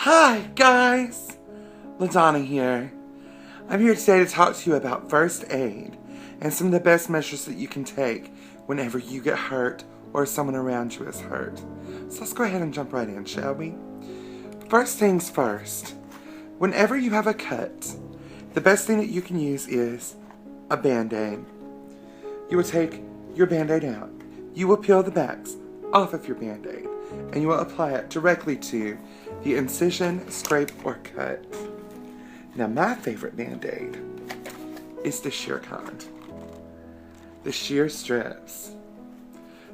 Hi guys, LaDonna here. I'm here today to talk to you about first aid and some of the best measures that you can take whenever you get hurt or someone around you is hurt. So let's go ahead and jump right in, shall we? First things first, whenever you have a cut, the best thing that you can use is a Band-Aid. You will take your Band-Aid out. You will peel the backs off of your Band-Aid and you will apply it directly to the incision, scrape, or cut. Now my favorite Band-Aid is the sheer kind. The sheer strips.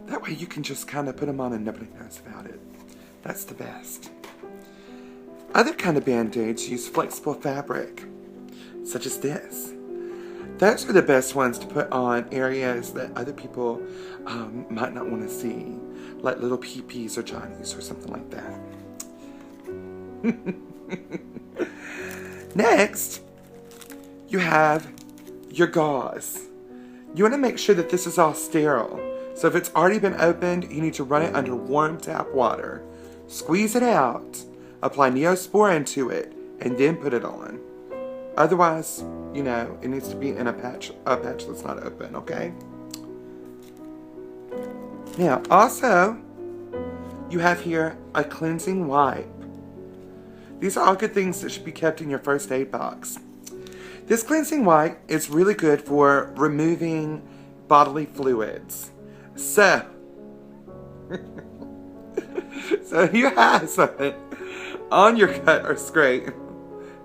That way you can just kind of put them on and nobody knows about it. That's the best. Other kind of Band-Aids use flexible fabric, such as this. Those are the best ones to put on areas that other people might not want to see, like little peepees or johnnies or something like that. Next, you have your gauze. You want to make sure that this is all sterile. So if it's already been opened, you need to run it under warm tap water. Squeeze it out, apply Neosporin to it, and then put it on. Otherwise, you know, it needs to be in a patch that's not open, okay? Now, also, you have here a cleansing wipe. These are all good things that should be kept in your first aid box. This cleansing wipe is really good for removing bodily fluids. So if you have something on your cut or scrape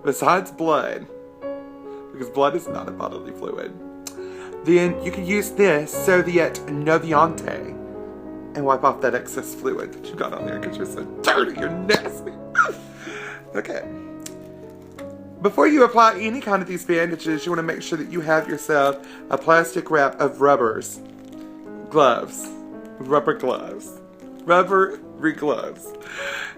besides blood, because blood is not a bodily fluid, then you can use this Soviet Noviante and wipe off that excess fluid that you got on there because you're so dirty, you're nasty. Okay. Before you apply any kind of these bandages, you want to make sure that you have yourself a plastic wrap of rubber gloves.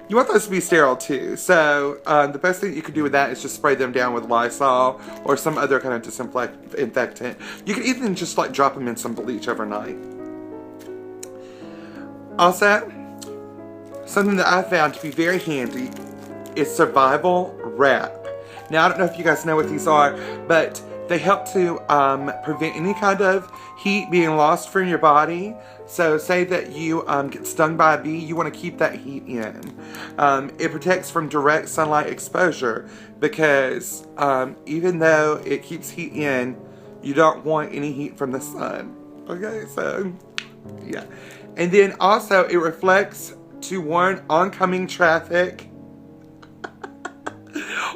You want those to be sterile too. So the best thing you can do with that is just spray them down with Lysol or some other kind of disinfectant. You can even just like drop them in some bleach overnight. Also, something that I found to be very handy is survival wrap. Now, I don't know if you guys know what these are, but they help to prevent any kind of heat being lost from your body. So say that you get stung by a bee, you want to keep that heat in. It protects from direct sunlight exposure because even though it keeps heat in, you don't want any heat from the sun. Okay, so yeah. And then also it reflects to warn oncoming traffic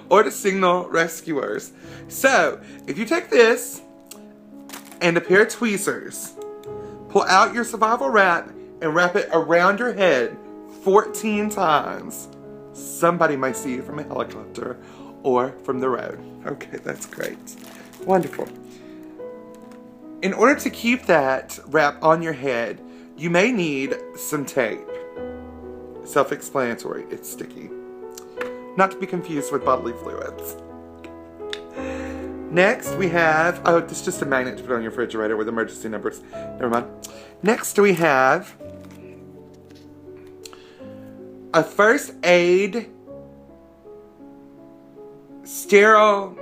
or to signal rescuers. So, if you take this and a pair of tweezers, pull out your survival wrap and wrap it around your head 14 times. Somebody might see you from a helicopter or from the road. Okay, that's great. Wonderful. In order to keep that wrap on your head, you may need some tape. Self-explanatory, it's sticky. Not to be confused with bodily fluids. Next we have, oh, this is just a magnet to put on your refrigerator with emergency numbers. Never mind. Next we have a first aid sterile.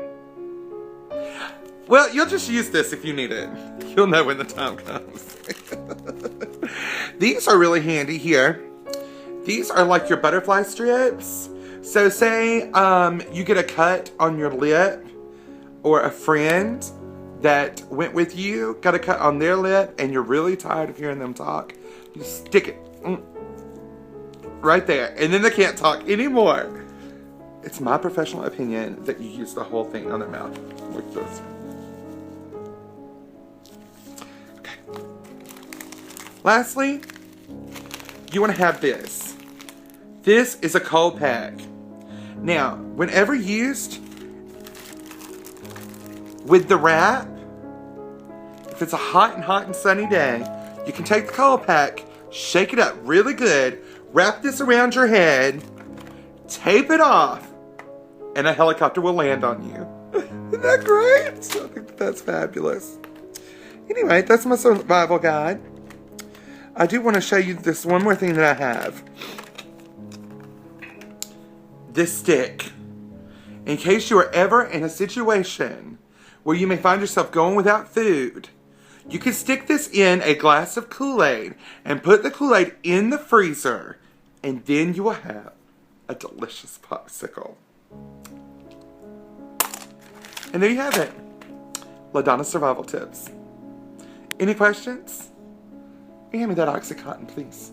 Well, you'll just use this if you need it. You'll know when the time comes. These are really handy here. These are like your butterfly strips. So say you get a cut on your lip, or a friend that went with you got a cut on their lip and you're really tired of hearing them talk, you stick it right there and then they can't talk anymore. It's my professional opinion that you use the whole thing on their mouth like this. Okay. Lastly, you want to have this. This is a cold pack. Now, whenever used with the wrap, if it's a hot and sunny day, you can take the cold pack, shake it up really good, wrap this around your head, tape it off, and a helicopter will land on you. Isn't that great? I think that's fabulous. Anyway, that's my survival guide. I do want to show you this one more thing that I have. this stick, in case you are ever in a situation where you may find yourself going without food, you can stick this in a glass of Kool-Aid and put the Kool-Aid in the freezer, and then you will have a delicious popsicle. And there you have it. LaDonna survival tips. Any questions? Hand me that Oxycontin, please.